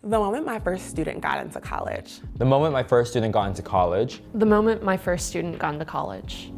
The moment my first student got into college. The moment my first student got into college. The moment my first student got into college.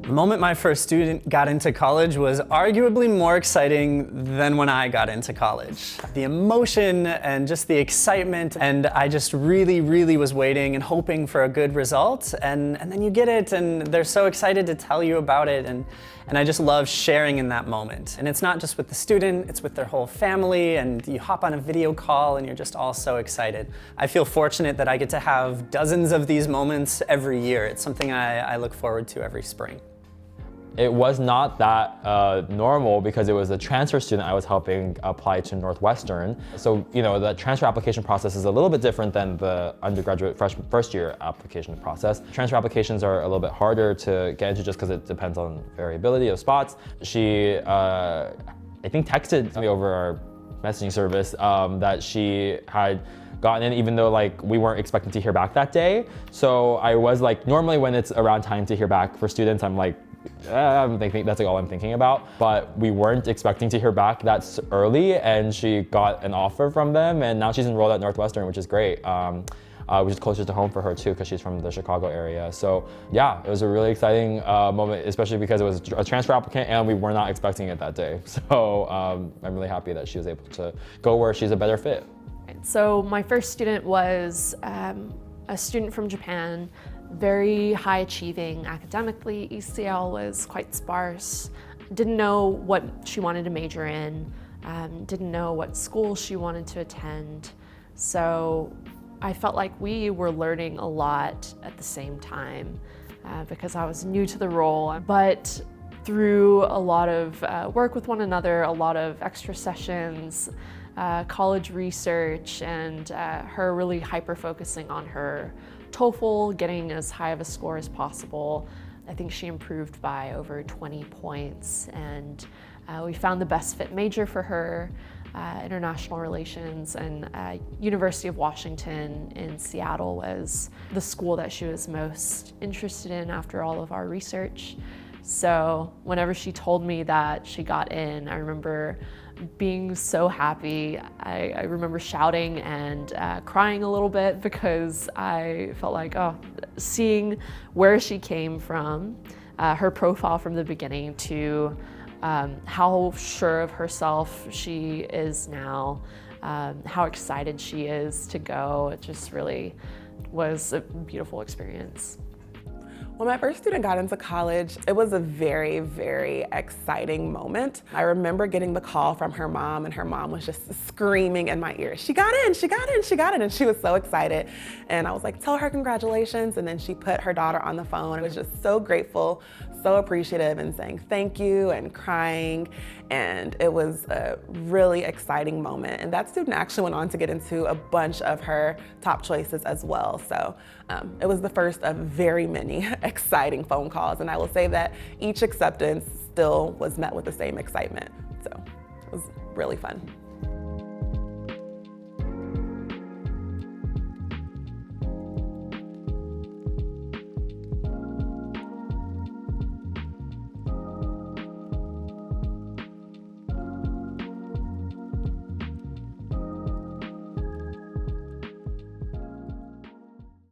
The moment my first student got into college was arguably more exciting than when I got into college. The emotion and just the excitement, and I just really was waiting and hoping for a good result, and then you get it and they're so excited to tell you about it, and I just love sharing in that moment. And it's not just with the student, it's with their whole family, and you hop on a video call and you're just all so excited. I feel fortunate that I get to have dozens of these moments every year. It's something I look forward to every spring. It was not that normal because it was a transfer student I was helping apply to Northwestern. So, the transfer application process is a little bit different than the undergraduate first year application process. Transfer applications are a little bit harder to get into just because it depends on variability of spots. She, I think, texted me over our messaging service that she had gotten in, even though we weren't expecting to hear back that day. So I was normally when it's around time to hear back for students, I'm I'm thinking that's all I'm thinking about. But we weren't expecting to hear back that early, and she got an offer from them, and now she's enrolled at Northwestern, which is great. Which is closer to home for her too, because she's from the Chicago area. So yeah, it was a really exciting moment, especially because it was a transfer applicant and we were not expecting it that day. So I'm really happy that she was able to go where she's a better fit. So my first student was a student from Japan, very high achieving academically. ECL was quite sparse, didn't know what she wanted to major in, didn't know what school she wanted to attend. So I felt like we were learning a lot at the same time because I was new to the role. But through a lot of work with one another, a lot of extra sessions, college research, and her really hyper-focusing on her TOEFL, getting as high of a score as possible. I think she improved by over 20 points, and we found the best fit major for her, international relations, and University of Washington in Seattle was the school that she was most interested in after all of our research. So whenever she told me that she got in, I remember being so happy. I remember shouting and crying a little bit because I felt like, seeing where she came from, her profile from the beginning to how sure of herself she is now, how excited she is to go. It just really was a beautiful experience. When my first student got into college, it was a very exciting moment. I remember getting the call from her mom, and her mom was just screaming in my ear, "She got in, she got in, she got in," and she was so excited. And I was like, "Tell her congratulations." And then she put her daughter on the phone. I was just so grateful, so appreciative, and saying thank you and crying. And it was a really exciting moment. And that student actually went on to get into a bunch of her top choices as well. So it was the first of very many exciting phone calls. And I will say that each acceptance still was met with the same excitement. So it was really fun.